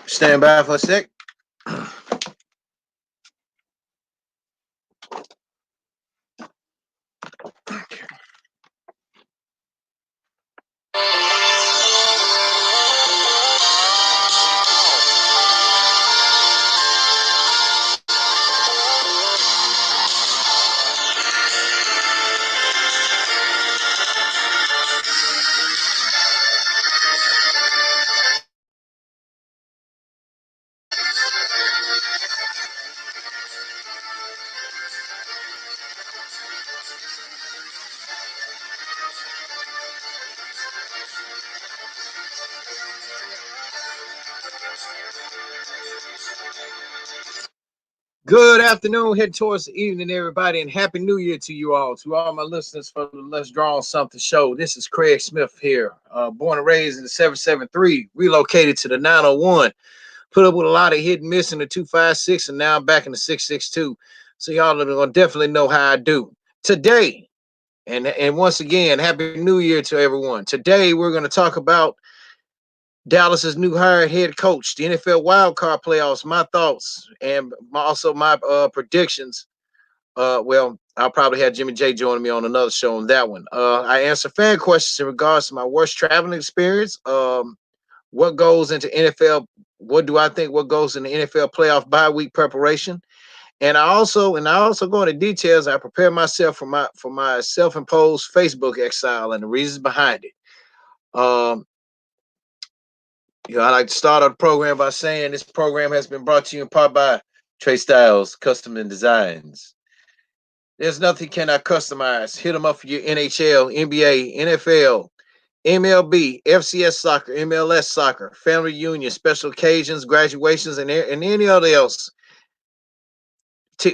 Stand by for a sec. Good afternoon, head towards the evening, everybody, and happy New Year to you all. To all my listeners for the Let's Draw on Something show. This is Craig Smith here, born and raised in the 773, relocated to the 901, put up with a lot of hit and miss in the 256, and now I'm back in the 662. So y'all are gonna definitely know how I do today. And once again, happy New Year to everyone. Today we're going to talk about Dallas's new hired head coach, the NFL wildcard playoffs, my thoughts, and also my predictions. Well, I'll probably have Jimmy J joining me on another show on that one. I answer fan questions in regards to my worst traveling experience. What goes into NFL? What do I think? What goes in the NFL playoff bye week preparation? And I also go into details. I prepare myself for my self-imposed Facebook exile and the reasons behind it. Um, I like to start our program by saying this program has been brought to you in part by Trey Styles Custom and Designs. There's nothing cannot customize. Hit them up for your NHL, NBA, NFL, MLB, FCS soccer, MLS soccer, family reunion, special occasions, graduations, and any other else.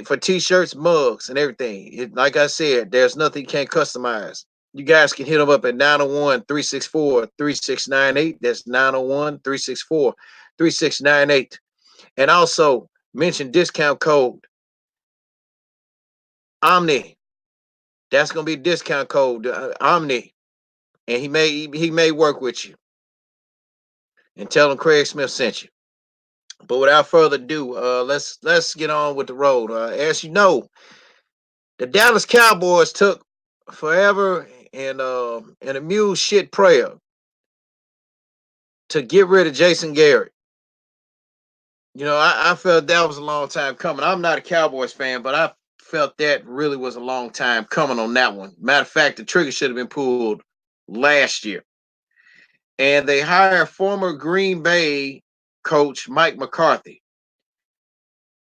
For t-shirts, mugs, and everything. Like I said, there's nothing you can't customize. You guys can hit them up at 901-364-3698. That's 901-364-3698. And also mention discount code Omni. That's gonna be discount code Omni. And he may work with you. And tell him Craig Smith sent you. But without further ado, let's get on with the road. As you know, the Dallas Cowboys took forever and a mule shit prayer to get rid of Jason Garrett. I felt that was a long time coming. I'm not a Cowboys fan, but I felt that really was a long time coming on that one. Matter of fact, the trigger should have been pulled last year. And they hired former Green Bay coach Mike McCarthy.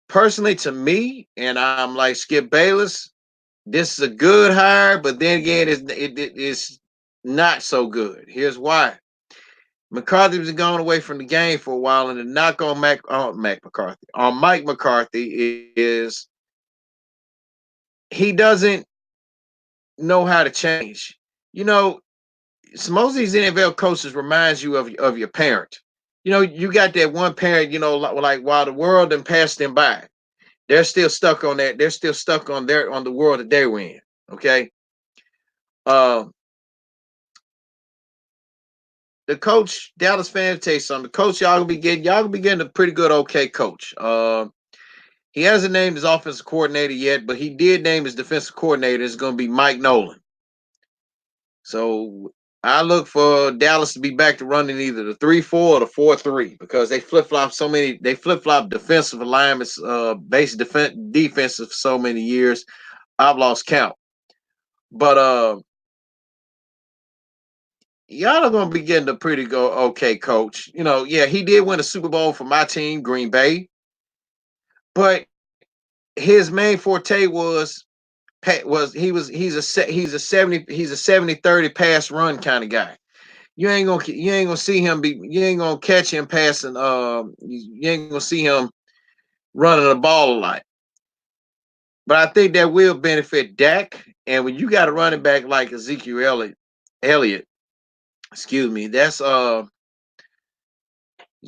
Personally, to me, and I'm like Skip Bayless, this is a good hire, but then again, it's not so good. Here's why. McCarthy was gone away from the game for a while, and the knock on Mike McCarthy is he doesn't know how to change. You know, most of these NFL coaches reminds you of your parent. You got that one parent. Like while the world done passed them by, they're still stuck on that. They're still stuck on the world that they were in. Okay. Um, the coach, Dallas fans, tell you something. The coach, y'all gonna be getting a pretty good, okay coach. He hasn't named his offensive coordinator yet, but he did name his defensive coordinator. It's going to be Mike Nolan. So I look for Dallas to be back to running either the 3-4 or the 4-3 because they flip flop so many. They flip flop defensive alignments, base defensive for so many years. I've lost count. But y'all are going to be getting a pretty go okay coach. Yeah, he did win a Super Bowl for my team, Green Bay, but his main forte he's a 70-30 pass run kind of guy. You ain't gonna see him you ain't gonna catch him passing you ain't gonna see him running the ball a lot. But I think that will benefit Dak. And when you got a running back like Ezekiel Elliott, excuse me, that's you're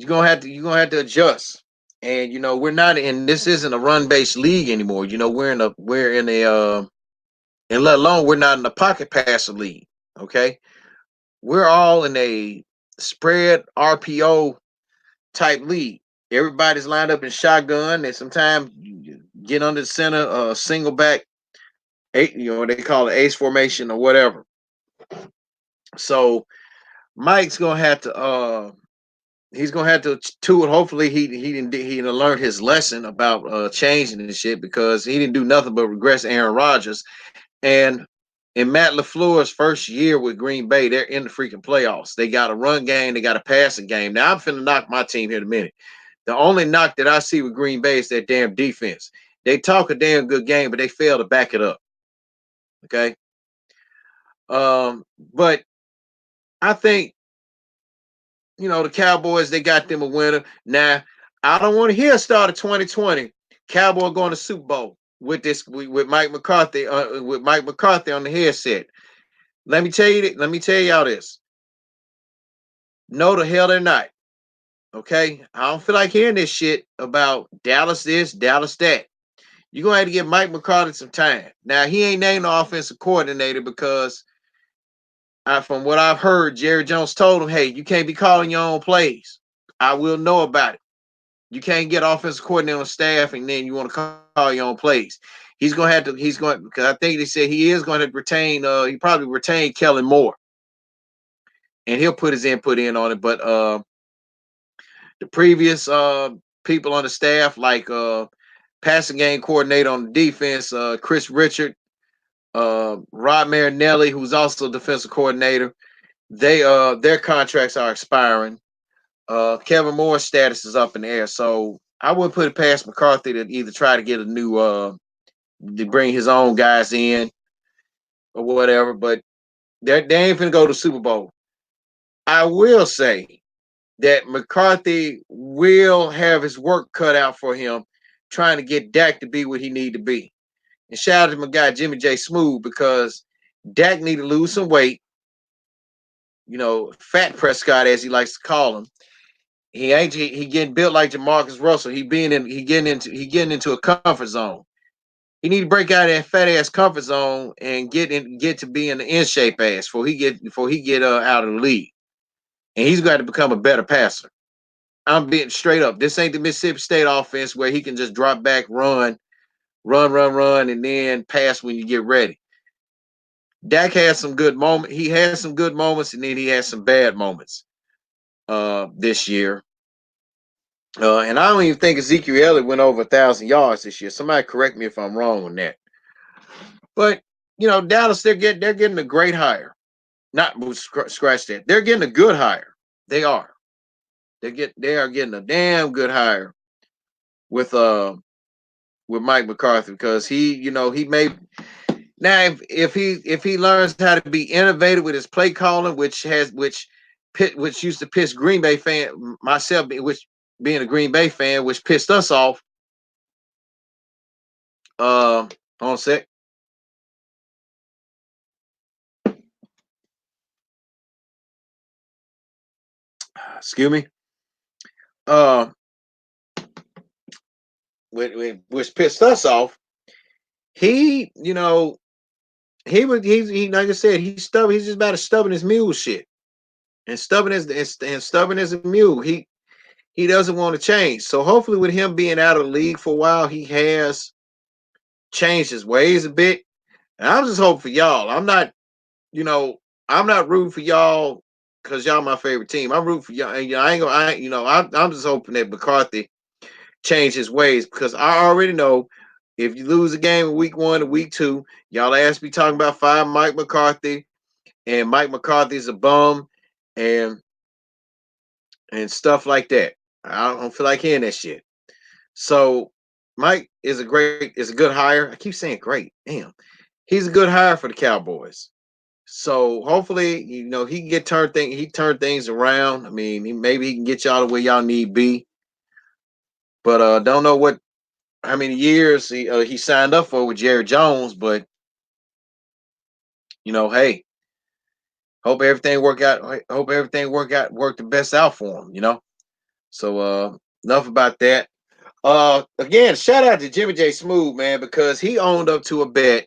gonna have to adjust. And we're not in this isn't a run based league anymore. And let alone we're not in the pocket passer league. Okay. We're all in a spread RPO type league. Everybody's lined up in shotgun, and sometimes you get under the center, single back eight. They call it ace formation or whatever. So Mike's gonna have to. He's gonna have to it. Hopefully, he didn't learn his lesson about changing this shit because he didn't do nothing but regress Aaron Rodgers. And in Matt LaFleur's first year with Green Bay, they're in the freaking playoffs. They got a run game, they got a passing game. Now I'm finna knock my team here in a minute. The only knock that I see with Green Bay is their damn defense. They talk a damn good game, but they fail to back it up. Okay. But I think the Cowboys, they got them a winner. Now, I don't want to hear start of 2020. Cowboy going to Super Bowl with Mike McCarthy on the headset. Let me tell you that. Let me tell y'all this. No, the hell they're not. Okay, I don't feel like hearing this shit about Dallas this, Dallas that. You're gonna have to give Mike McCarthy some time. Now he ain't named the offensive coordinator because from what I've heard, Jerry Jones told him, "Hey, you can't be calling your own plays. I will know about it. You can't get offensive coordinator on staff and then you want to call your own plays." He's gonna have to. He's going because I think they said he is going to retain. He probably retain Kellen Moore, and he'll put his input in on it. But the previous people on the staff, like passing game coordinator on the defense, Chris Richard, Rod Marinelli, who's also defensive coordinator, their contracts are expiring. Kevin Moore's status is up in the air, so I would put it past McCarthy to either try to get a new to bring his own guys in or whatever, but they ain't finna go to Super Bowl. I will say that McCarthy will have his work cut out for him trying to get Dak to be what he need to be. And shout out to my guy Jimmy J Smooth because Dak need to lose some weight. Fat Prescott as he likes to call him. He getting built like Jamarcus Russell. He getting into a comfort zone. He need to break out of that fat ass comfort zone and get to being the in shape ass before he get out of the league. And he's got to become a better passer. I'm being straight up. This ain't the Mississippi State offense where he can just drop back, run, and then pass when you get ready. Dak has some good moments. He has some good moments, and then he has some bad moments this year. And I don't even think Ezekiel Elliott went over 1,000 yards this year. Somebody correct me if I'm wrong on that. But Dallas, they're getting a great hire. Not scratch that. They're getting a good hire. They are. They are getting a damn good hire with Mike McCarthy because he may now if he learns how to be innovative with his play calling, which used to piss Green Bay fan myself, which being a Green Bay fan, which pissed us off. Hold on a sec. Excuse me. Which pissed us off. He, he like I said, he's stubborn. He's just about as stubborn as mule shit, and stubborn as a mule. He doesn't want to change. So hopefully, with him being out of the league for a while, he has changed his ways a bit. And I'm just hoping for y'all. I'm not rooting for y'all because y'all my favorite team. I'm rooting for y'all. And I'm just hoping that McCarthy change his ways because I already know if you lose a game in week 1 or week 2, y'all ask me talking about fire Mike McCarthy and Mike McCarthy's a bum and stuff like that. I don't feel like hearing that shit. So Mike is a good hire. I keep saying great. Damn. He's a good hire for the Cowboys. So hopefully, he can turn things around. I mean, maybe he can get y'all to where y'all need be. But don't know how many years he signed up for with Jerry Jones, but hey, hope everything work out. Hope everything work the best out for him. So enough about that. Again, shout out to Jimmy J Smooth, man, because he owned up to a bet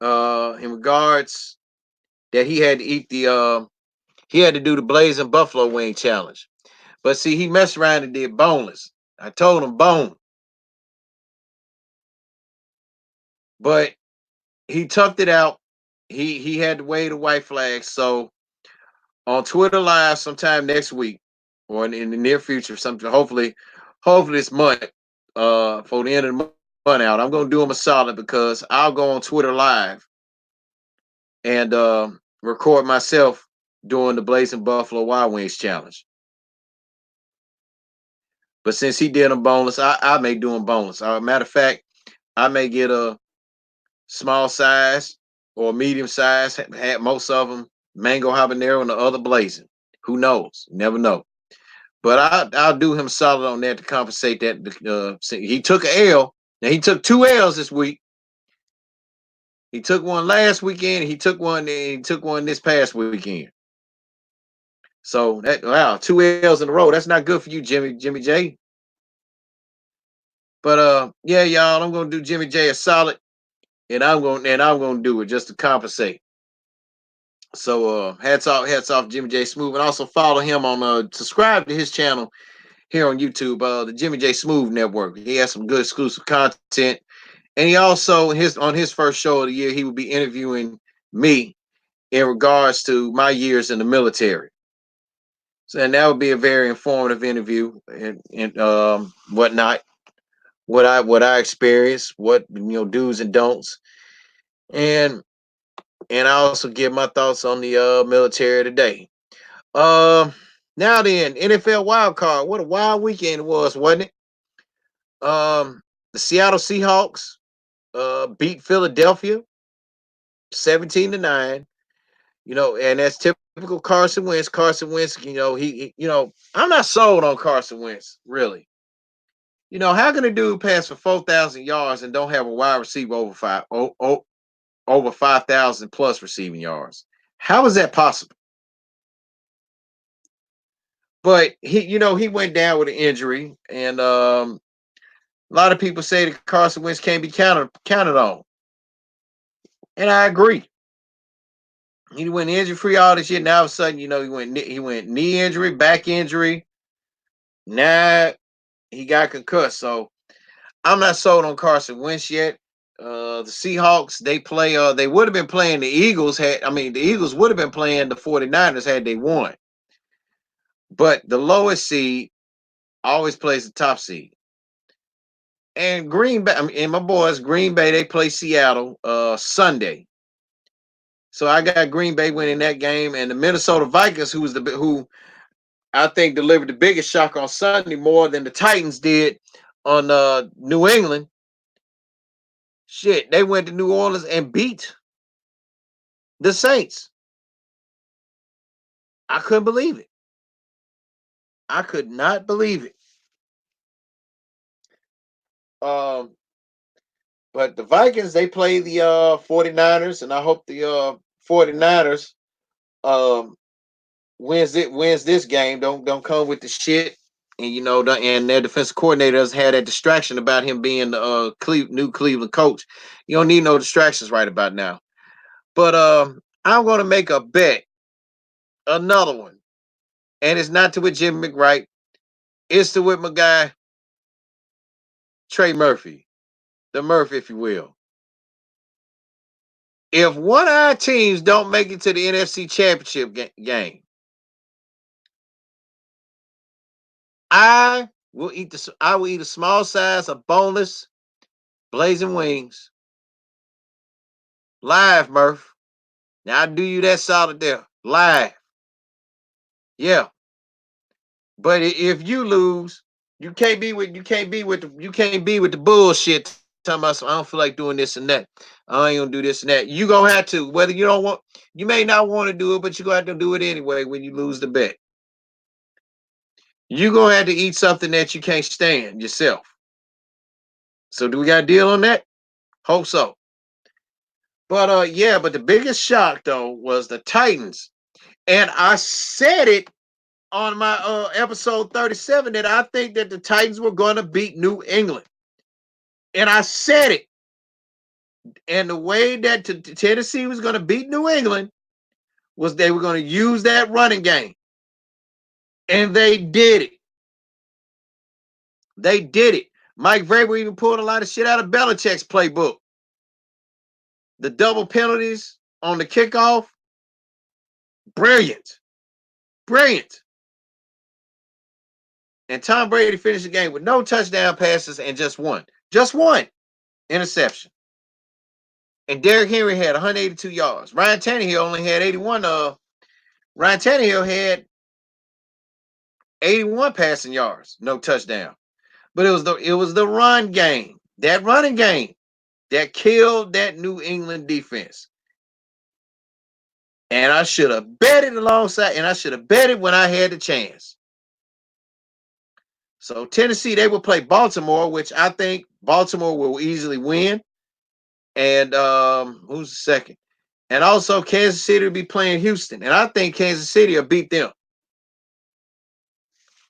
in regards that he had to do the Blazing Buffalo Wing challenge. But see, he messed around and did boneless. I told him bone, but he tucked it out. He had to wave the white flag. So on Twitter Live sometime next week or in the near future, something hopefully this month, for the end of the month out, I'm gonna do him a solid because I'll go on Twitter Live and record myself doing the Blazing Buffalo Wild Wings challenge. But since he did them boneless, I may do them boneless. Matter of fact, I may get a small size or medium size. Had most of them mango habanero and the other blazing. Who knows? Never know. But I'll do him solid on that to compensate that. He took an L. Now he took two L's this week. He took one last weekend. He took one. He took one this past weekend. So that wow, two L's in a row. That's not good for you, Jimmy J. But yeah, y'all, I'm gonna do Jimmy J a solid, and I'm gonna do it just to compensate. So hats off Jimmy J Smooth, and also follow him on subscribe to his channel here on YouTube, the Jimmy J Smooth Network. He has some good exclusive content, and he also on his first show of the year he will be interviewing me in regards to my years in the military. So and that would be a very informative interview and whatnot. What I experienced, what do's and don'ts, and I also give my thoughts on the military today. Now then, NFL wild card. What a wild weekend it was, wasn't it? The Seattle Seahawks beat Philadelphia 17-9. And that's typical Carson Wentz. Carson Wentz, I'm not sold on Carson Wentz, really. How can a dude pass for 4,000 yards and don't have a wide receiver over 5,000 plus receiving yards? How is that possible? But he went down with an injury, and a lot of people say that Carson Wentz can't be counted on, and I agree. He went injury free all this year. Now all of a sudden, he went knee injury, back injury. Now he got concussed. So I'm not sold on Carson Wentz yet. The Seahawks, they would have been playing the Eagles the Eagles would have been playing the 49ers had they won. But the lowest seed always plays the top seed. And Green Bay, and my boys, Green Bay, they play Seattle Sunday. So I got Green Bay winning that game, and the Minnesota Vikings, who I think delivered the biggest shock on Sunday more than the Titans did on New England. Shit, they went to New Orleans and beat the Saints. I couldn't believe it. I could not believe it. Um, but the Vikings, they play the 49ers, and I hope the 49ers um wins this game. Don't come with the shit. And and their defensive coordinators had a distraction about him being the new Cleveland coach. You don't need no distractions right about now. But I'm gonna make a bet, another one, and it's not to with Jim McWright. It's to with my guy Trey Murphy, the Murphy, if you will. If one of our teams don't make it to the NFC Championship game, I will eat a small size of boneless blazing wings live, Murph. Now I do you that solid there, live. Yeah, but if you lose, you can't be with the bullshit. Talking about I don't feel like doing this and that. I ain't gonna do this and that. You gonna have to, whether you don't want, you may not want to do it, but you gonna have to do it anyway when you lose the bet. You gonna have to eat something that you can't stand yourself. So do we got a deal on that? Hope so. But yeah, but the biggest shock though was the Titans. And I said it on my episode 37 that I think that the Titans were gonna beat New England. And I said it. And the way that Tennessee was gonna beat New England was they were gonna use that running game. And they did it. They did it. Mike Vrabel even pulled a lot of shit out of Belichick's playbook. The double penalties on the kickoff, brilliant. Brilliant. And Tom Brady finished the game with no touchdown passes and just one interception. And Derrick Henry had 182 yards. Ryan Tannehill only had 81. Ryan Tannehill had 81 passing yards, no touchdown. But it was the run game, that running game, that killed that New England defense. And I should have betted alongside, and I should have betted when I had the chance. So Tennessee, they will play Baltimore, which I think Baltimore will easily win. And who's the second? And also Kansas City will be playing Houston. And I think Kansas City will beat them.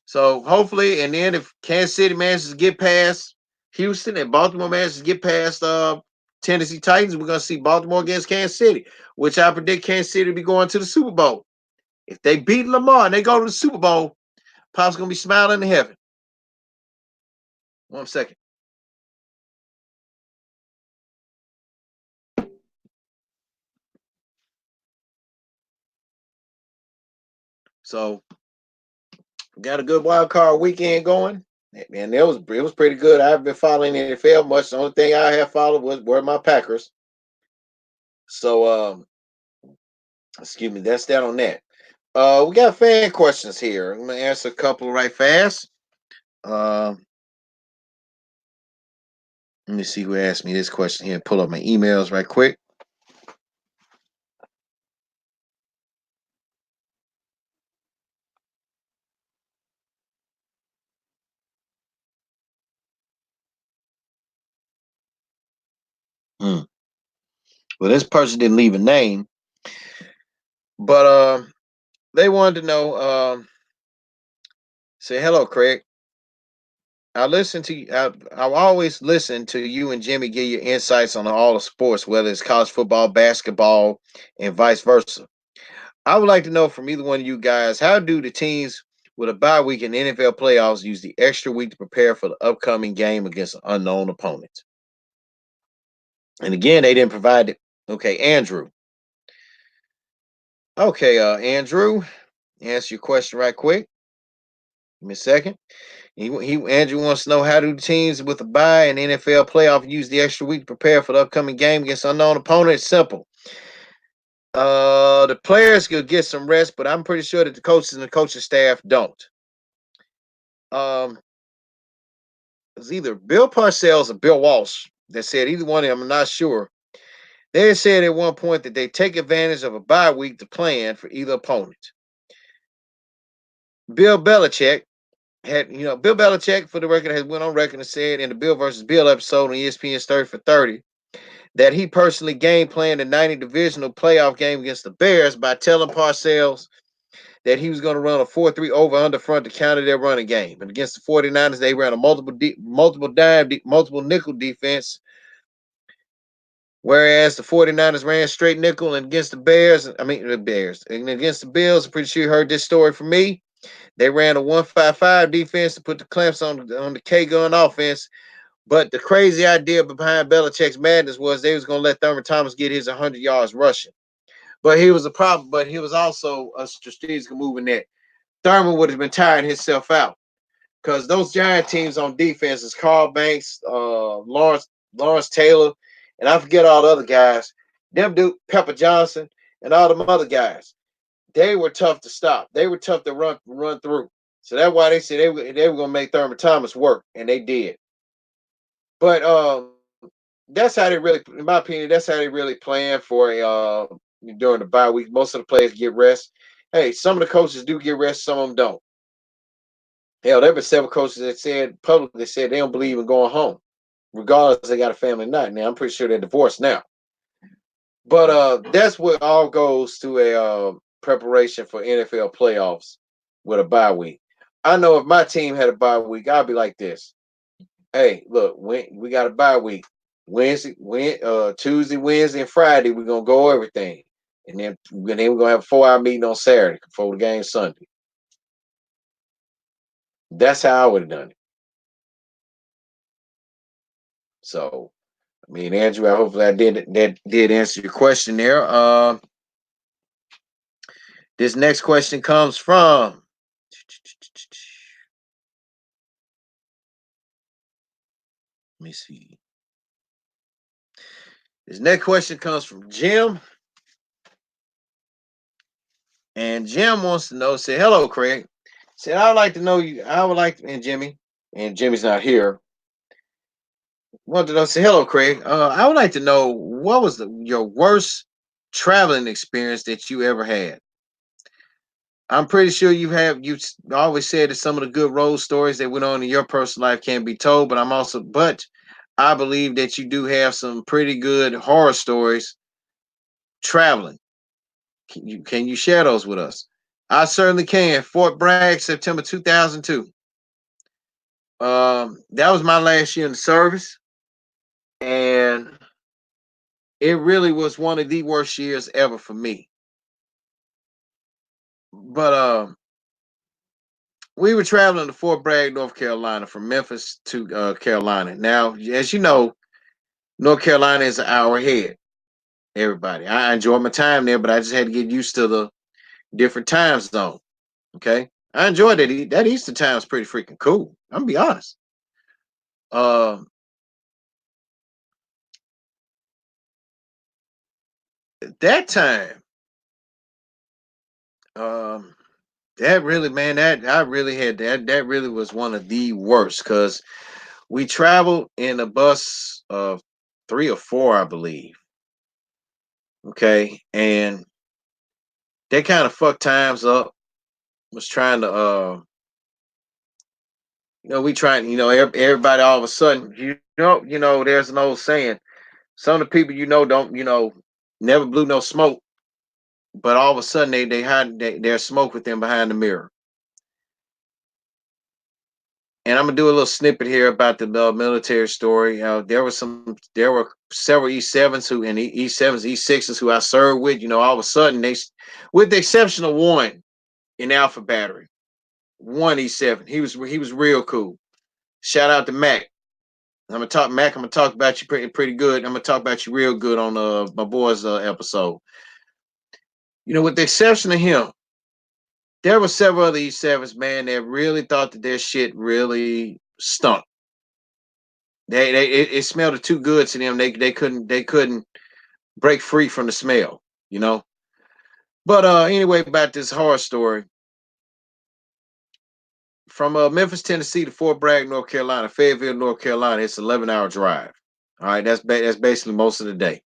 So hopefully, and then if Kansas City manages to get past Houston and Baltimore manages to get past Tennessee Titans, we're going to see Baltimore against Kansas City, which I predict Kansas City will be going to the Super Bowl. If they beat Lamar and they go to the Super Bowl, Pop's going to be smiling in heaven. 1 second. So got a good wild card weekend going, and it was pretty good. I've been following the NFL much. The only thing I have followed were my Packers. So excuse me, that's that on that. We got fan questions here. I'm gonna answer a couple right fast. Let me see who asked me this question here. Pull up my emails right quick. Well, this person didn't leave a name, but they wanted to know. Say hello, Craig. I listen to you. I always listen to you and Jimmy give your insights on all the sports, whether it's college football, basketball, and vice versa. I would like to know from either one of you guys, how do the teams with a bye week in the NFL playoffs use the extra week to prepare for the upcoming game against an unknown opponent? And again, they didn't provide it. Okay, Andrew. Okay, Andrew, answer your question right quick. Give me a second. Andrew wants to know, how do teams with a bye in the NFL playoff use the extra week to prepare for the upcoming game against unknown opponent? It's simple. The players could get some rest, but I'm pretty sure that the coaches and the coaching staff don't. It was either Bill Parcells or Bill Walsh that said, either one of them, I'm not sure. They said at one point that they take advantage of a bye week to plan for either opponent. Bill Belichick Bill Belichick, for the record, has went on record and said in the Bill versus Bill episode on ESPN's 30 for 30 that he personally game planned the 90 divisional playoff game against the Bears by telling Parcells that he was going to run a 4-3 over under front to counter their running game. And against the 49ers, they ran a multiple nickel defense, whereas the 49ers ran straight nickel. And against the Bears, and against the Bills, I'm pretty sure you heard this story from me. They ran a 1-5-5 defense to put the clamps on the K-gun offense. But the crazy idea behind Belichick's madness was they was going to let Thurman Thomas get his 100 yards rushing. But he was a problem. But he was also a strategic move in that Thurman would have been tiring himself out, because those giant teams on defense is Carl Banks, Lawrence Taylor, and I forget all the other guys. Them dude Pepper Johnson and all them other guys. They were tough to stop. They were tough to run through. So that's why they said they were going to make Thurman Thomas work, and they did. But that's how they really, in my opinion, that's how they really plan for during the bye week. Most of the players get rest. Hey, some of the coaches do get rest, some of them don't. Hell, there been several coaches that said publicly said they don't believe in going home, regardless they got a family or not. Now I'm pretty sure they're divorced now. But that's what all goes to a preparation for NFL playoffs with a bye week. I know if my team had a bye week, I'd be like this. Hey, look, we got a bye week. Tuesday, Wednesday, and Friday, we're gonna go everything. And then we're gonna have a 4-hour meeting on Saturday before the game Sunday. That's how I would have done it. So, I mean, Andrew, I hopefully I did answer your question there. This next question comes from. Let me see. This next question comes from Jim, and Jim wants to know. Say hello, Craig. Said I would like to know you. I would like and Jimmy, and Jimmy's not here. Want to know? Say hello, Craig. I would like to know what was your worst traveling experience that you ever had. I'm pretty sure you've always said that some of the good road stories that went on in your personal life can't be told, but I believe that you do have some pretty good horror stories traveling. Can you share those with us? I certainly can. Fort Bragg, September 2002. That was my last year in the service, and it really was one of the worst years ever for me. But we were traveling to Fort Bragg, North Carolina, from Memphis to Carolina. Now, as you know, North Carolina is an hour ahead. Everybody, I enjoyed my time there, but I just had to get used to the different time zone. Okay, I enjoyed it. That Eastern time is pretty freaking cool. I'm gonna be honest. Um, that time, um, that really, man, that I really had that. That really was one of the worst because we traveled in a bus of three or four, I believe. Okay, and they kind of fucked times up. Was trying to, we trying, everybody all of a sudden, there's an old saying. Some of the people don't, never blew no smoke, but all of a sudden they hide there's smoke with them behind the mirror. And I'm gonna do a little snippet here about the military story. There were several E7s who and E7s, E6s who I served with. All of a sudden with the exception of one in Alpha Battery, one E7, he was real cool. Shout out to Mac. I'm gonna talk Mac. I'm gonna talk about you pretty good. I'm gonna talk about you real good on my boys episode. With the exception of him, there were several other E7s, man, that really thought that their shit really stunk. It smelled too good to them. They couldn't break free from the smell, you know. But anyway, about this horror story from Memphis, Tennessee to Fort Bragg, North Carolina, Fayetteville, North Carolina. It's an 11-hour drive. All right, that's basically most of the day.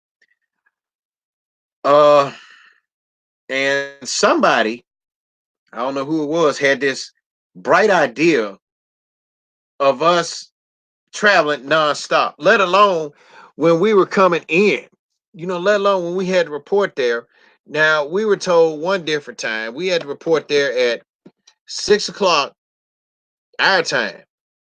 Uh, and somebody, I don't know who it was, had this bright idea of us traveling nonstop, let alone when we were coming in, let alone when we had to report there. Now, we were told one different time. We had to report there at 6 o'clock our time.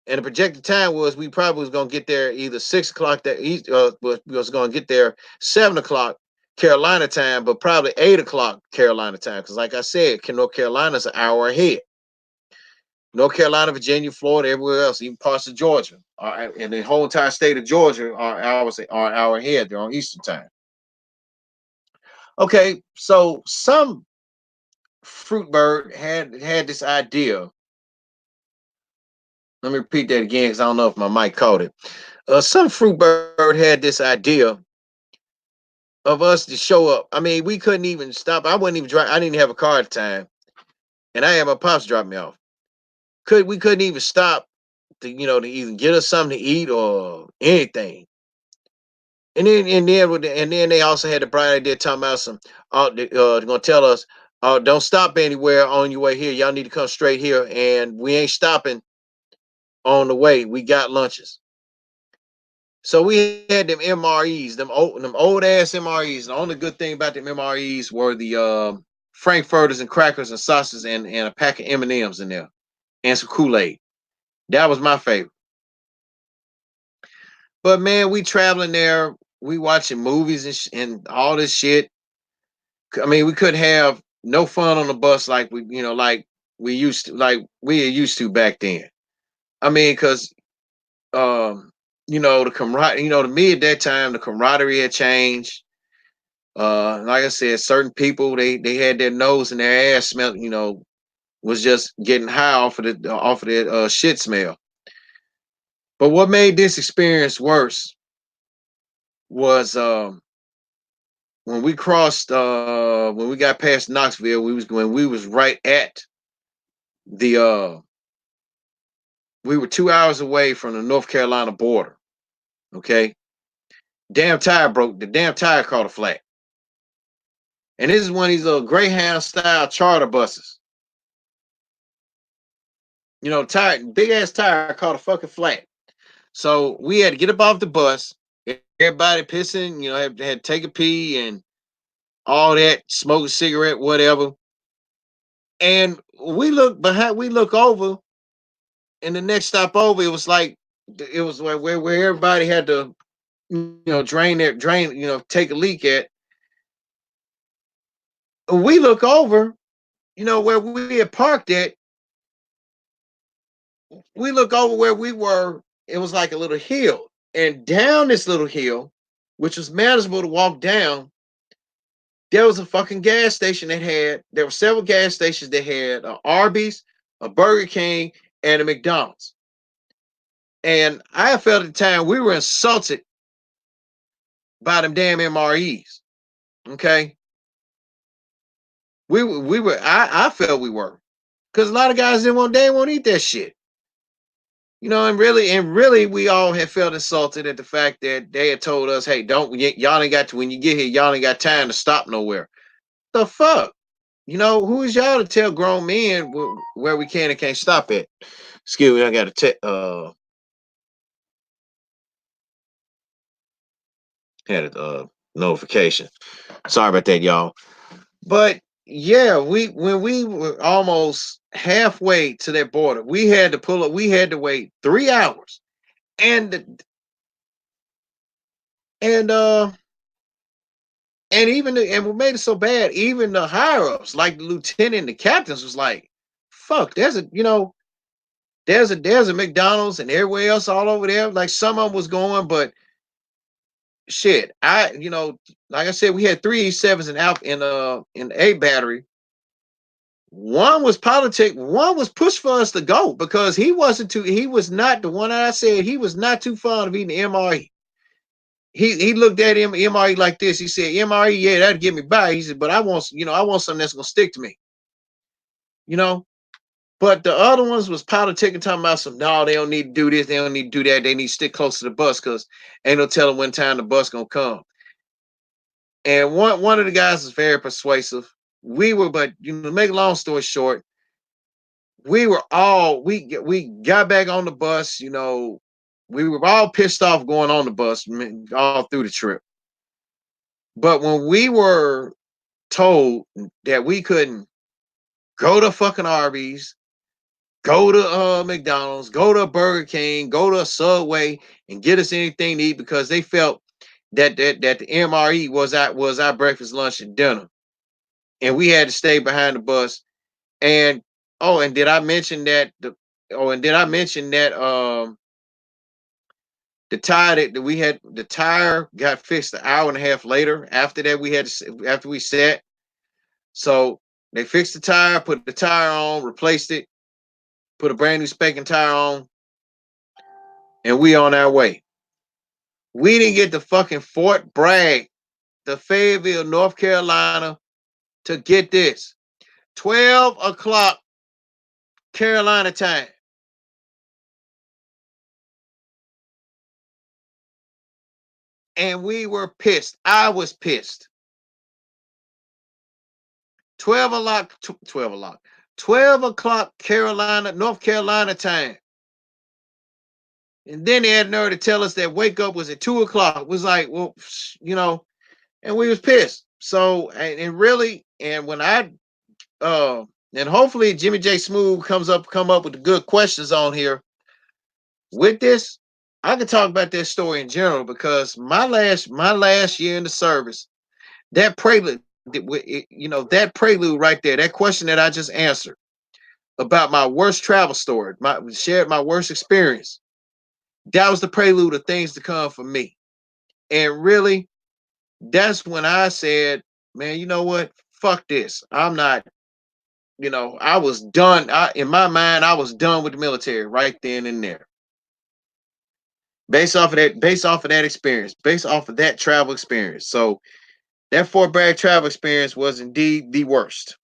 And the projected time was we probably was going to get there either 6 o'clock was going to get there 7 o'clock Carolina time, but probably 8 o'clock Carolina time. Because, like I said, North Carolina's an hour ahead. North Carolina, Virginia, Florida, everywhere else, even parts of Georgia, and the whole entire state of Georgia are an hour ahead. They're on Eastern time. Okay, so some fruit bird had this idea. Let me repeat that again because I don't know if my mic caught it. Some fruit bird had this idea of us to show up. I mean, we couldn't even stop. I wasn't even drive. I didn't have a car at the time, and I had my pops drop me off. We couldn't even stop to either get us something to eat or anything. And then they also had the bright idea talking about gonna tell us, don't stop anywhere on your way here. Y'all need to come straight here, and we ain't stopping on the way. We got lunches. So we had them MREs, them old ass MREs. The only good thing about them MREs were the frankfurters and crackers and sausages and a pack of M&Ms in there and some Kool-Aid. That was my favorite. But man, we traveling there, we watching movies and all this shit. I mean, we couldn't have no fun on the bus like we used to back then. I mean, because the camaraderie, to me at that time, the camaraderie had changed. Like I said, certain people they had their nose and their ass smell, was just getting high off of that shit smell. But what made this experience worse was when we got past Knoxville, we was right at the we were 2 hours away from the North Carolina border. Okay. The damn tire caught a flat. And this is one of these little Greyhound style charter buses. Big ass tire caught a fucking flat. So we had to get up off the bus. Everybody pissing, had to take a pee and all that, smoke a cigarette, whatever. And we look over, and the next stop over, it was like where everybody had to, take a leak at. We look over, where we had parked at. We look over where we were. It was like a little hill, and down this little hill, which was manageable to walk down, there was a fucking gas station there were several gas stations that had a Arby's, a Burger King, and a McDonald's. And I felt at the time we were insulted by them damn MREs. Okay. I felt we were. Because a lot of guys they won't eat that shit. And really, we all had felt insulted at the fact that they had told us, hey, y'all ain't got to, when you get here, y'all ain't got time to stop nowhere. The fuck? Who is y'all to tell grown men where we can and can't stop at? Excuse me, I got a notification. Sorry about that, y'all. But yeah, when we were almost halfway to that border, we had to pull up. We had to wait 3 hours, and and uh and what made it so bad, even the higher ups, like the lieutenant, and the captains, was like, "Fuck, there's a McDonald's and everywhere else all over there. Like some of them was going, but shit, like I said, we had three E7s in a battery. One was politic. One was pushed for us to go because he was not the one I said he was not too fond of eating MRE. He looked at him MRE like this. He said, MRE, yeah, that'd get me by. He said, but I want something that's gonna stick to me. You know, but the other ones was politic and talking about some, no, they don't need to do this, they don't need to do that, they need to stick close to the bus because ain't no telling when time the bus gonna come. And one of the guys was very persuasive. But to make a long story short, we got back on the bus. We were all pissed off going on the bus all through the trip. But when we were told that we couldn't go to fucking Arby's, go to McDonald's, go to Burger King, go to a Subway, and get us anything to eat because they felt that the MRE was our breakfast, lunch, and dinner, and we had to stay behind the bus. And and did I mention that the tire got fixed an hour and a half later. After that, after we sat. So they fixed the tire, put the tire on, replaced it, put a brand new spanking tire on, and we on our way. We didn't get to fucking Fort Bragg, the Fayetteville, North Carolina, to get this 12 o'clock Carolina time. And we were pissed. I was pissed. 12 o'clock North Carolina time. And then they had nerve to tell us that wake up was at 2 o'clock. It was like, well, and we was pissed. So, and really, and when and hopefully Jimmy J Smooth come up with the good questions on here with this. I can talk about that story in general because my last year in the service, that prelude, that prelude right there, that question that I just answered, about my worst travel story, shared my worst experience. That was the prelude of things to come for me. And really, that's when I said, man, you know what? Fuck this. I'm not, I was done. In my mind, I was done with the military right then and there. Based off of that experience, based off of that travel experience. So that Fort Bragg travel experience was indeed the worst.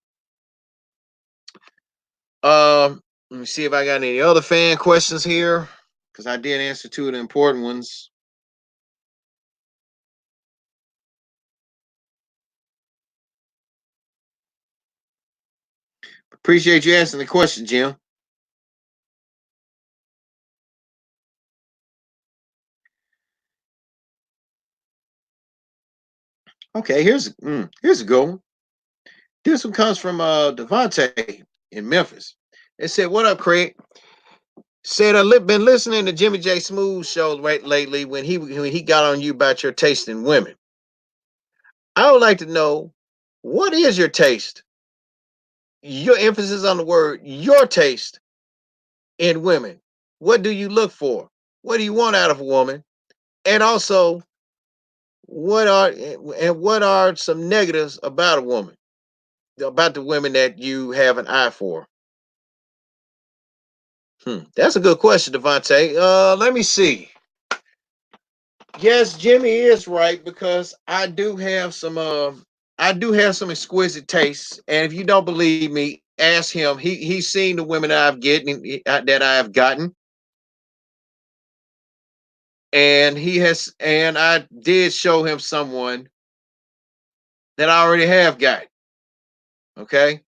Let me see if I got any other fan questions here, because I did answer two of the important ones. Appreciate you answering the question, Jim. Okay, here's a good one. This one comes from Devontae in Memphis. It said, "What up, Craig?" Said I've been listening to Jimmy J Smooth show right lately when he got on you about your taste in women. I would like to know, what is your taste? Your emphasis on the word your taste in women. What do you look for? What do you want out of a woman? And also, what are some negatives about a woman, about the women that you have an eye for? That's a good question, Devontae. Let me see. Yes, Jimmy is right, because I do have some exquisite tastes, and if you don't believe me, ask him. He's seen the women that I've gotten, and I did show him someone that I already have got. Okay,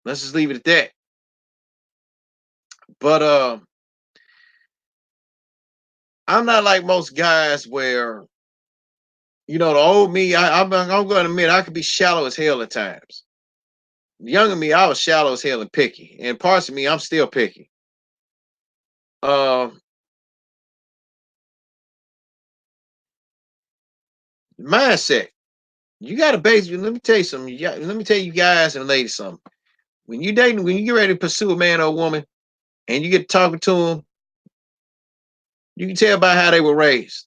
let's just leave it at that. But I'm not like most guys where, the old me. I'm going to admit I could be shallow as hell at times. The younger me, I was shallow as hell and picky, and parts of me, I'm still picky. Uh, Mindset. You got to basically. Let me tell you something. Let me tell you guys and ladies something. When when you get ready to pursue a man or a woman, and you get talking to them, you can tell by how they were raised.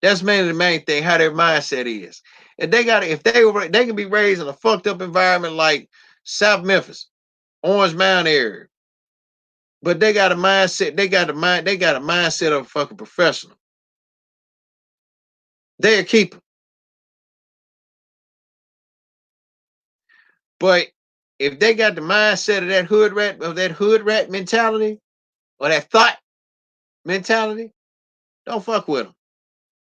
That's mainly the main thing, how their mindset is. And they can be raised in a fucked up environment like South Memphis, Orange Mountain area, but they got a mindset. They got a mindset of a fucking professional. They're a keeper. But if they got the mindset of that hood rat mentality, or that thought mentality, don't fuck with them.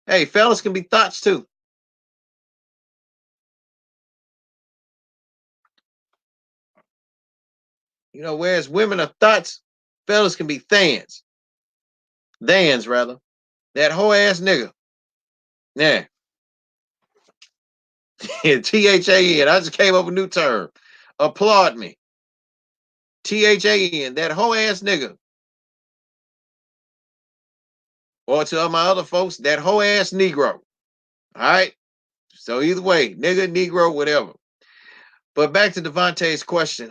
Hey, fellas can be thoughts too. Whereas women are thoughts, fellas can be thans. Thans, rather. That whole ass nigga. Yeah. THAN. I just came up with a new term. Applaud me. THAN. That whole ass nigga. Or to all my other folks, that whole ass Negro. All right. So either way, nigga, Negro, whatever. But back to Devontae's question.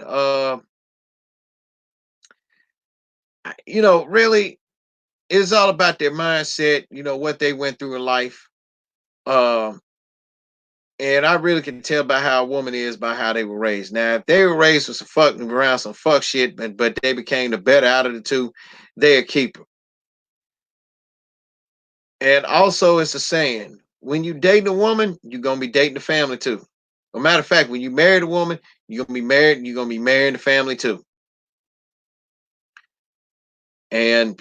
Really, it's all about their mindset, what they went through in life. Um, and I really can tell by how a woman is by how they were raised. Now, if they were raised with some fucking around some fuck shit, but they became the better out of the two, they're a keeper. And also, it's a saying: when you date a woman, you're gonna be dating the family too. As a matter of fact, when you marry a woman, you're gonna be marrying the family too. And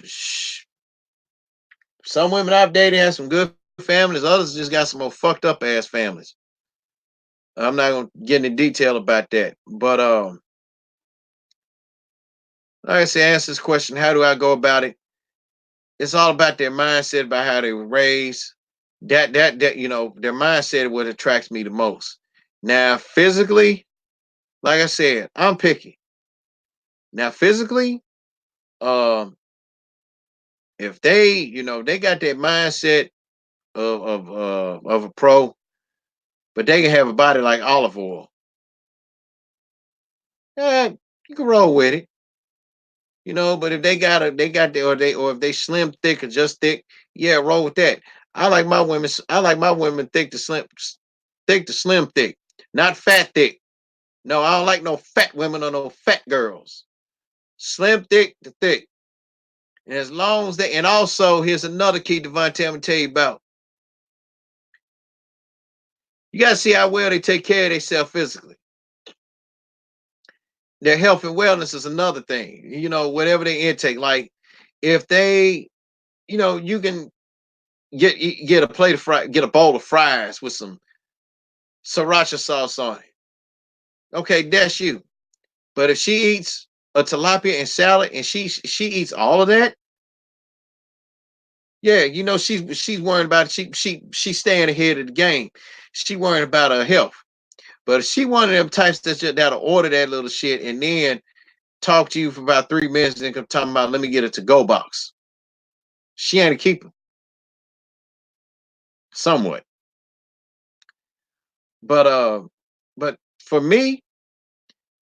some women I've dated have some good families. Others just got some more fucked up ass families. I'm not gonna get into detail about that. But like I said, answer this question: how do I go about it? It's all about their mindset, about how they were raised. That their mindset is what attracts me the most. Now, physically, like I said, I'm picky. Now, physically, um, if they got that mindset of a pro, but they can have a body like olive oil. You can roll with it, but if or if they slim thick or just thick, yeah, roll with that. I like my women thick to slim thick, not fat thick. No, I don't like no fat women or no fat girls. Slim thick to thick. And as long as they, and also here's another key, Devontae, I'm gonna tell you about. You gotta see how well they take care of themselves physically. Their health and wellness is another thing. Whatever they intake, like if they, you can get a plate of get a bowl of fries with some sriracha sauce on it. Okay, that's you. But if she eats a tilapia and salad and she eats all of that, yeah, she's worrying about she's staying ahead of the game. She worrying about her health. But if she one of them types that'll order that little shit and then talk to you for about 3 minutes and come talking about let me get a to-go box. She ain't a keeper. Somewhat. But for me,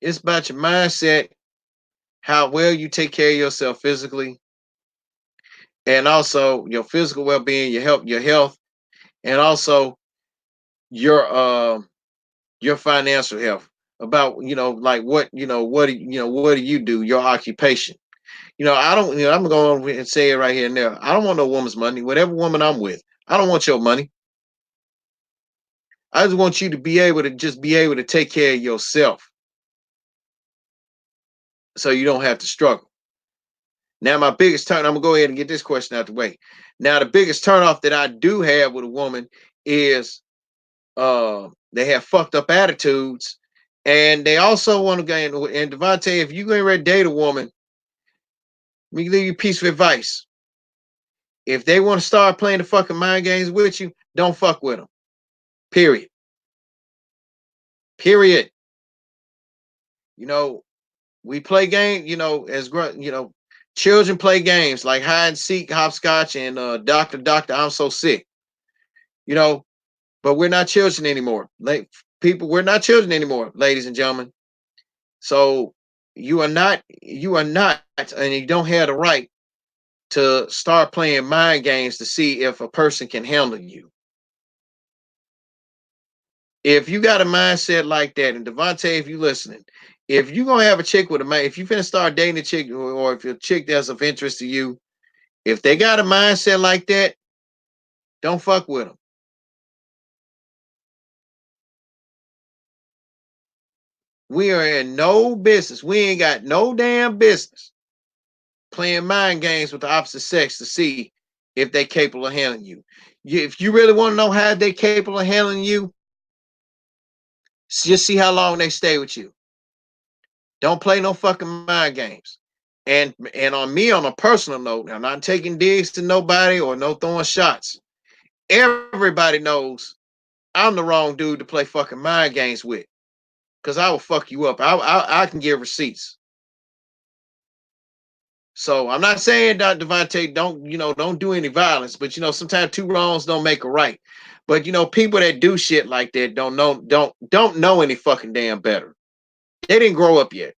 it's about your mindset, how well you take care of yourself physically, and also your physical well-being, your health, and also your your financial health. About like what do you do? Your occupation. I don't. I'm going to say it right here and there. I don't want no woman's money. Whatever woman I'm with, I don't want your money. I just want you to be able to take care of yourself, so you don't have to struggle. Now, my biggest turn. I'm gonna go ahead and get this question out the way. Now, the biggest turnoff that I do have with a woman is they have fucked up attitudes, and they also want to gain. And Devontae, if you ain't ready to date a woman, let me give you a piece of advice. If they want to start playing the fucking mind games with you, don't fuck with them. Period. Period. We play games. Children play games like hide and seek, hopscotch, and doctor, I'm so sick. You know, but we're not children anymore. Like people, we're not children anymore, ladies and gentlemen. So you are not, and you don't have the right to start playing mind games to see if a person can handle you. If you got a mindset like that, and Devontae, if you listening, if you gonna have a chick with a man, if you finna start dating a chick, or if your chick that's of interest to you, if they got a mindset like that, don't fuck with them. We are in no business. We ain't got no damn business playing mind games with the opposite sex to see if they capable of handling you. If you really want to know how they capable of handling you, just see how long they stay with you. Don't play no fucking mind games. And on me, on a personal note, I'm not taking digs to nobody or no throwing shots. Everybody knows I'm the wrong dude to play fucking mind games with, because I will fuck you up. I can give receipts. So I'm not saying that Devontae don't do any violence, but sometimes two wrongs don't make a right. But people that do shit like that don't know any fucking damn better. They didn't grow up yet.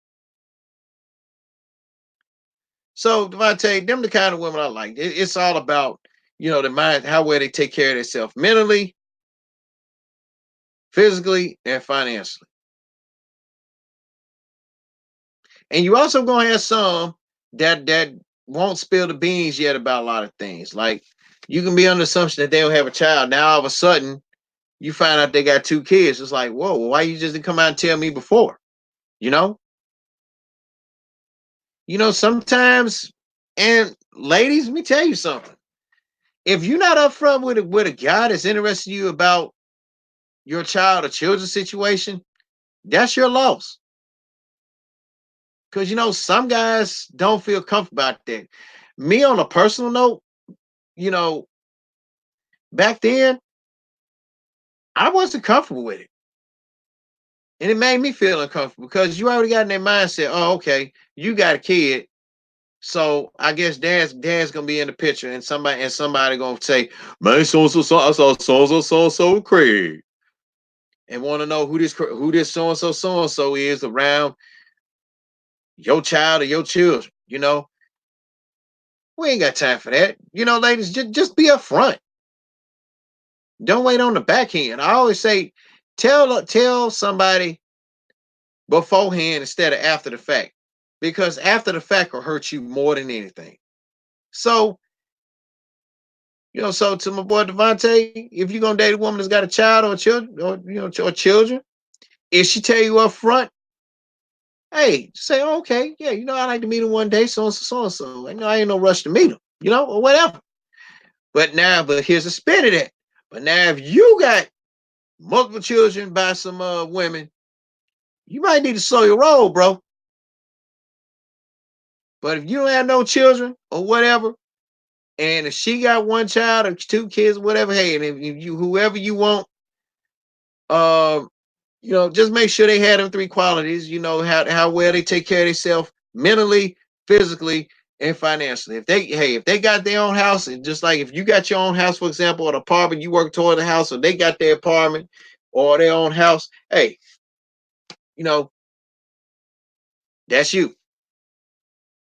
So Devontae, them the kind of women I like. It's all about the mind, how well they take care of themselves mentally, physically, and financially. And you also gonna have some that won't spill the beans yet about a lot of things. Like you can be under the assumption that they don't have a child. Now all of a sudden you find out they got 2 kids. It's like, whoa, why you just didn't come out and tell me before? You know? Sometimes, and ladies, let me tell you something. If you're not upfront with a guy that's interested in you about your child or children's situation, that's your loss. Because some guys don't feel comfortable about that. Me on a personal note, you know, back then, I wasn't comfortable with it. And it made me feel uncomfortable because you already got in their mindset, oh, okay, you got a kid. So I guess dad's gonna be in the picture, and somebody gonna say, man, I saw so Craig, and want to know who this so and so is around your child or your children. We ain't got time for that. Ladies, just be upfront. Don't wait on the back end. I always say, tell somebody beforehand instead of after the fact, because after the fact will hurt you more than anything. So, so to my boy Devontae, if you're gonna date a woman that's got a child or children, or children, if she tell you up front, hey, say, oh, okay, yeah, I like to meet him one day, so and so, so and so. I ain't no rush to meet him, or whatever. But here's a spin of that. But now, if you got multiple children by some women, you might need to slow your roll, bro. But if you don't have no children or whatever, and if she got one child or two kids, whatever, hey, and if you whoever you want, um, just make sure they have them three qualities. How well they take care of themselves mentally, physically, and financially. If they got their own house, and just like if you got your own house, for example, or an apartment, you work toward the house, or they got their apartment or their own house, hey, you know, that's you.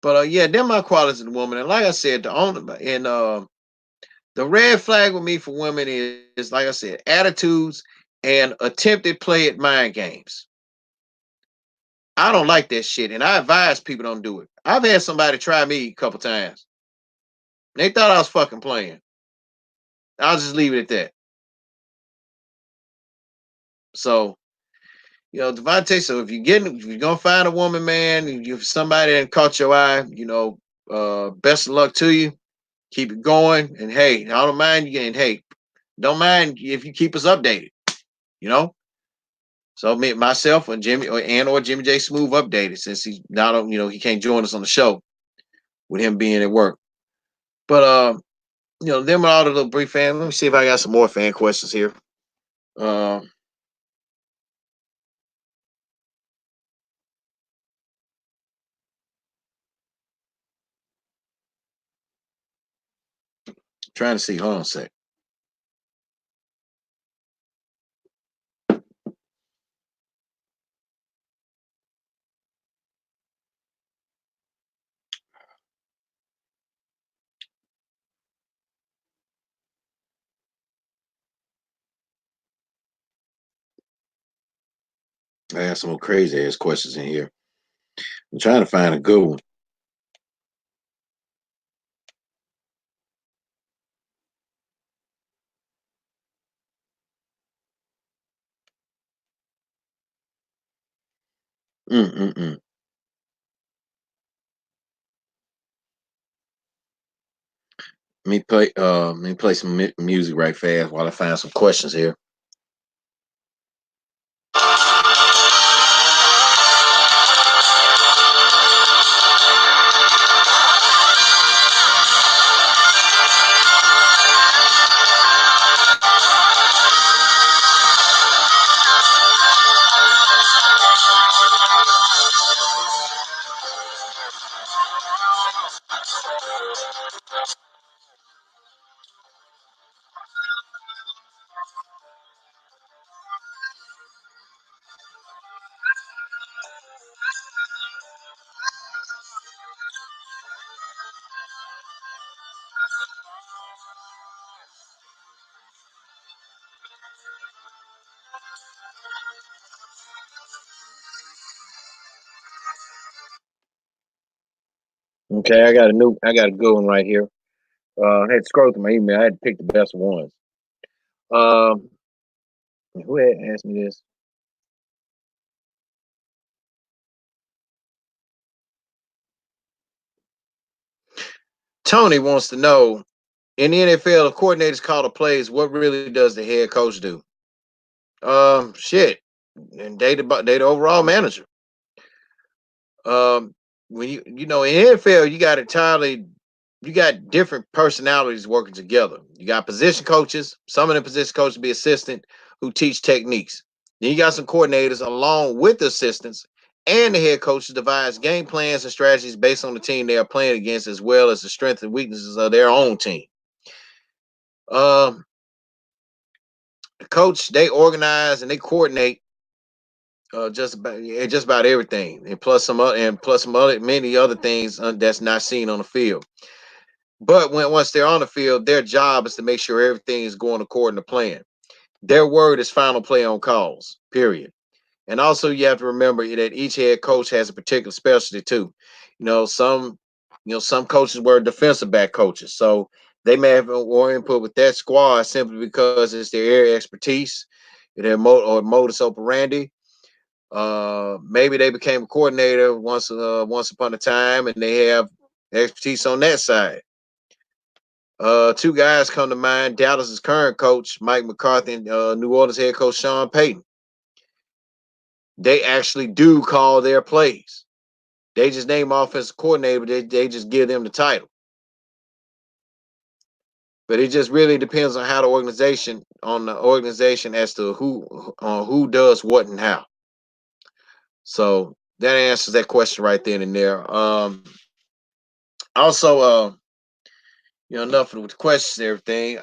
But yeah, they're my qualities of the woman. And like I said, the red flag with me for women is like I said, attitudes and attempted play at mind games. I don't like that shit, and I advise people don't do it. I've had somebody try me a couple times. They thought I was fucking playing. I'll just leave it at that. So, Devontae, so if you're gonna find a woman, man, if you're somebody that caught your eye, best of luck to you. Keep it going. And hey, I don't mind you, and hey, don't mind if you keep us updated, you know. So me, myself, and Jimmy, or Jimmy J Smooth updated, since he not, he can't join us on the show with him being at work. But them are all the little brief fan. Let me see if I got some more fan questions here. Uh, Trying to see. Hold on a sec. I got some more crazy ass questions in here. I'm trying to find a good one. Mm-mm-mm. Let me play some music right fast while I find some questions here. Okay, I got a good one right here. I had to scroll through my email. I had to pick the best ones. Um, who had asked me this? Tony wants to know, in the NFL, the coordinators call the plays. What really does the head coach do? Shit, and they the overall manager. Um, when in NFL, you got different personalities working together. You got position coaches. Some of the position coaches be assistant who teach techniques. Then you got some coordinators along with the assistants, and the head coaches devise game plans and strategies based on the team they are playing against, as well as the strengths and weaknesses of their own team. Um, the coach, they organize and they coordinate just about everything, and plus some other many other things that's not seen on the field. But once they're on the field, their job is to make sure everything is going according to plan. Their word is final play on calls. Period. And also, you have to remember that each head coach has a particular specialty too. You know, some some coaches were defensive back coaches, so they may have more input with that squad simply because it's their area expertise, or modus operandi. Maybe they became a coordinator once upon a time, and they have expertise on that side. Two guys come to mind: Dallas's current coach Mike McCarthy and New Orleans head coach Sean Payton. They actually do call their plays. They just name offensive coordinator, but they just give them the title. But it just really depends on how the organization as to who does what and how. So that answers that question right then and there. Also, enough with the questions and everything.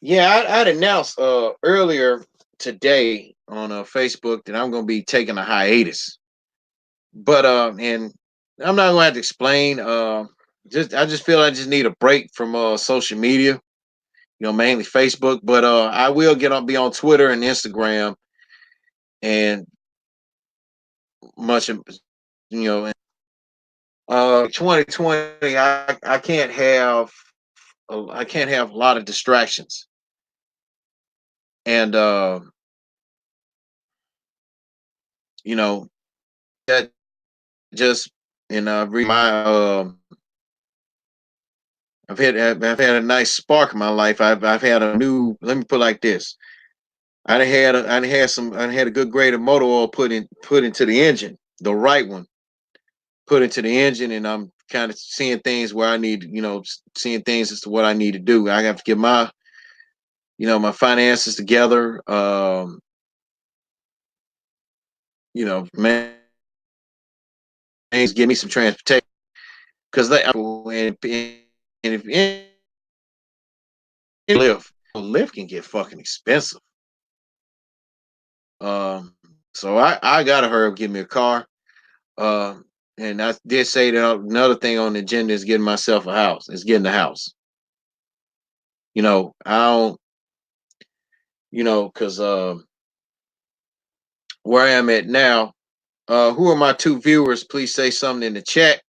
Yeah, I'd announced earlier today on Facebook that I'm going to be taking a hiatus. But and I'm not going to have to explain. I just feel I just need a break from social media. Mainly Facebook. But I will be on Twitter and Instagram and much. 2020, I can't have a lot of distractions, and you know that just my I've had a nice spark in my life. I've had a new. Let me put it like this. I had a good grade of motor oil put into the engine, the right one put into the engine, and I'm kind of seeing things where I need, seeing things as to what I need to do. I have to get my finances together. Man, give me some transportation because and if lift can get fucking expensive. So I gotta hurry up, give me a car. And I did say that another thing on the agenda is getting myself a house. It's getting a house. I don't. Because where I am at now. Who are my two viewers? Please say something in the chat.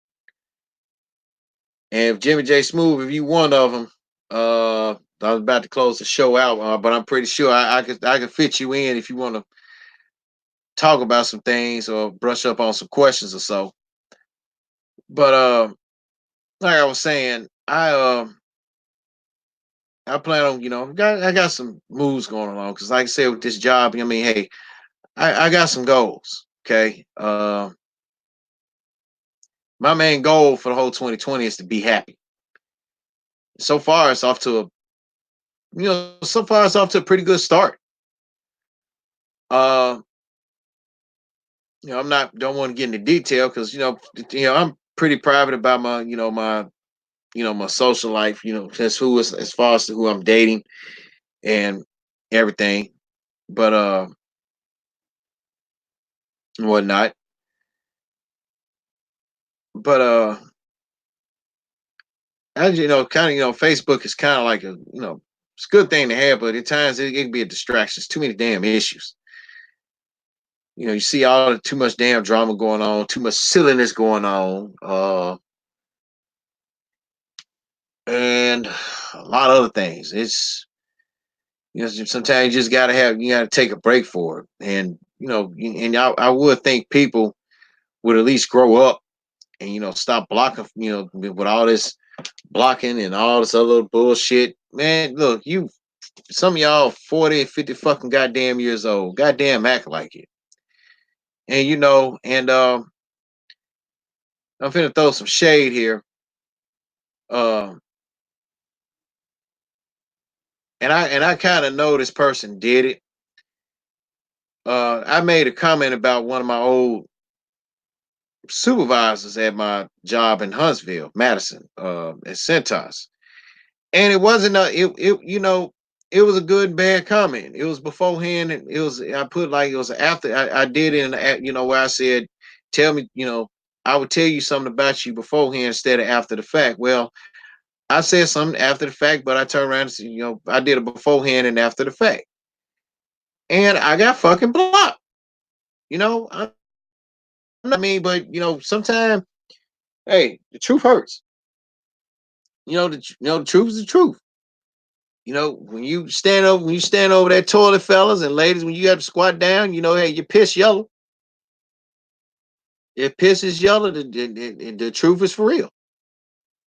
And if Jimmy J Smooth, if you one of them, I was about to close the show out, but I'm pretty sure I could fit you in if you want to talk about some things or brush up on some questions or so. But like I was saying, I plan on I got some moves going along because like I said with this job, I mean, hey, I got some goals. Okay, my main goal for the whole 2020 is to be happy. So far, it's off to a pretty good start. Uh, I'm not don't want to get into detail because I'm pretty private about my social life. Just who is as far as who I'm dating and everything, but and whatnot. But as kind of Facebook is kind of like it's a good thing to have, but at times it can be a distraction. It's too many damn issues. You see all the too much damn drama going on, too much silliness going on, and a lot of other things. It's sometimes you gotta take a break for it, and and I would think people would at least grow up and stop blocking, with all this blocking and all this other bullshit. Man, look, some of y'all 40, 50 fucking goddamn years old, goddamn act like it, and I'm finna throw some shade here. Um, and I kind of know this person did it. I made a comment about one of my old supervisors at my job in Huntsville, Madison, at Centos, and it wasn't a it. it was a good and bad comment. It was beforehand, and it was I put like it was after I did it, where I said, "Tell me, I would tell you something about you beforehand instead of after the fact." Well, I said something after the fact, but I turned around and said, I did it beforehand and after the fact, and I got fucking blocked. I'm not mean, but sometimes, hey, the truth hurts. The truth is the truth. When you stand over that toilet, fellas and ladies, when you have to squat down, hey, your piss yellow. If piss is yellow, the truth is for real.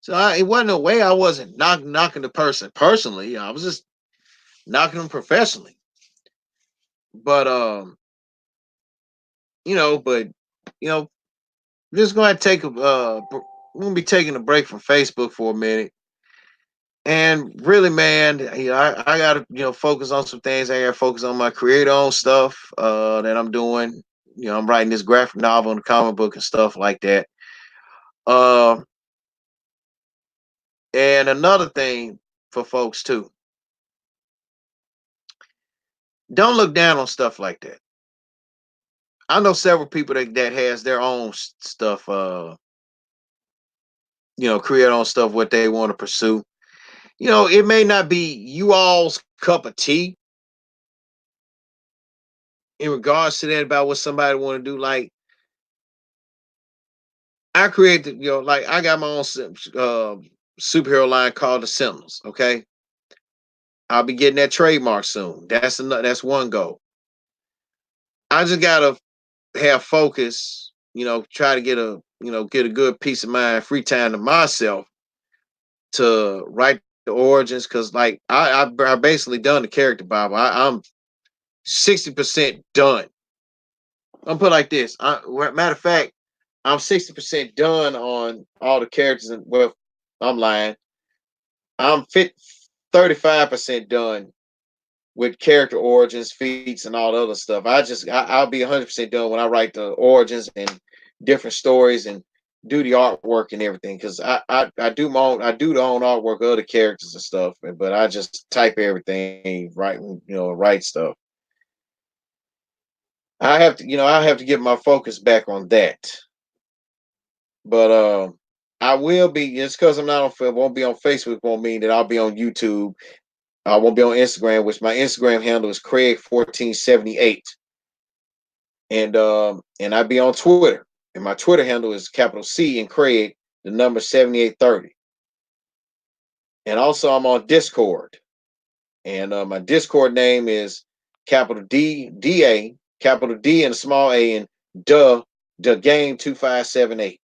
So it wasn't a way I wasn't knocking the person personally. I was just knocking them professionally. But but we're just gonna take we're gonna be taking a break from Facebook for a minute. And really, man, I gotta focus on some things. I gotta focus on my creator own stuff that I'm doing. I'm writing this graphic novel and comic book and stuff like that. Uh, and another thing for folks too, don't look down on stuff like that. I know several people that has their own stuff, create own stuff what they want to pursue. It may not be you all's cup of tea in regards to that about what somebody want to do. Like I created, like I got my own superhero line called the Sentinels. Okay, I'll be getting that trademark soon. That's one goal. I just gotta have focus. Try to get a good peace of mind, free time to myself to write the origins because like I basically done the character Bible. I'm 60% done. I'm put like this. Matter of fact, I'm 60% done on all the characters, and well, I'm lying. I'm 35% done with character origins, feats, and all the other stuff. I'll be 100% done when I write the origins and different stories and do the artwork and everything. Because I do the own artwork of the characters and stuff, but I just type everything, write stuff. I have to get my focus back on that. But I will be just because I'm not on won't be on Facebook won't mean that I'll be on YouTube. I won't be on Instagram, which my Instagram handle is Craig1478. And I'll be on Twitter. And my Twitter handle is capital C and Craig, the number 7830. And also I'm on Discord. And my Discord name is capital D, capital D and a small A and the game 2578.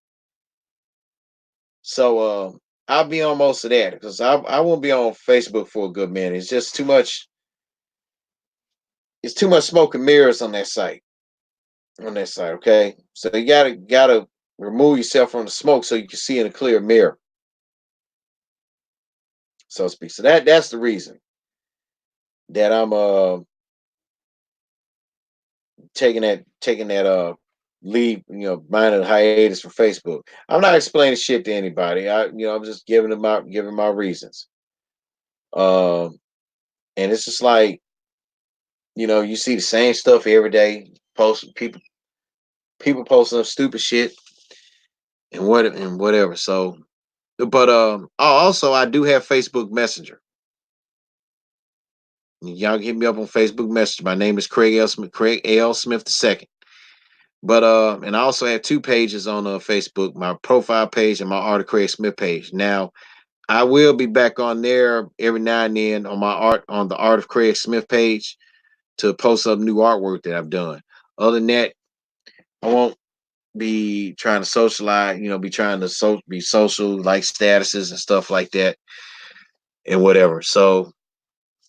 So I'll be on most of that because I won't be on Facebook for a good minute. It's just too much. It's too much smoke and mirrors on that site. On that site, okay. So you gotta remove yourself from the smoke so you can see in a clear mirror, so to speak. So that's the reason that I'm taking that leave, minor hiatus from Facebook. I'm not explaining shit to anybody. I'm just giving my reasons. Um, and it's just like you see the same stuff every day. People posting up stupid shit and whatever. So, but also I do have Facebook Messenger. Y'all hit me up on Facebook Messenger. My name is Craig L. Smith, Craig L. Smith II. But and I also have two pages on Facebook, my profile page and my Art of Craig Smith page. Now, I will be back on there every now and then on the Art of Craig Smith page to post up new artwork that I've done. Other than that, I won't be trying to socialize, be trying to be social, like statuses and stuff like that and whatever. So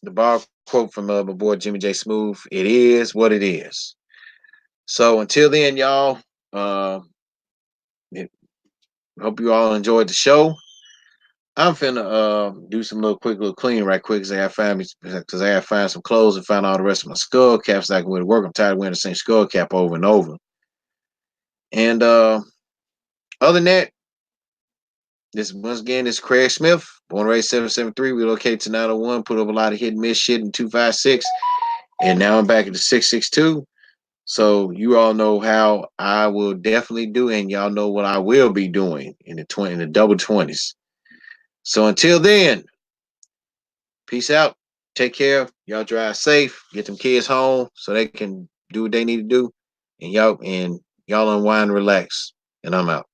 the bar quote from my boy Jimmy J Smooth, it is what it is. So until then, y'all, uh, hope you all enjoyed the show. I'm finna do some little clean right quick because I gotta find some clothes and find all the rest of my skull caps so I can wear to work. I'm tired of wearing the same skull cap over and over. And other than that, this once again is Craig Smith Born and raised 773, relocated to 901, put up a lot of hit and miss shit in 256, and now I'm back at the 662. So you all know how I will definitely do, and y'all know what I will be doing in the double 20s. So until then, peace out. Take care. Y'all drive safe. Get them kids home so they can do what they need to do. And y'all unwind and relax. And I'm out.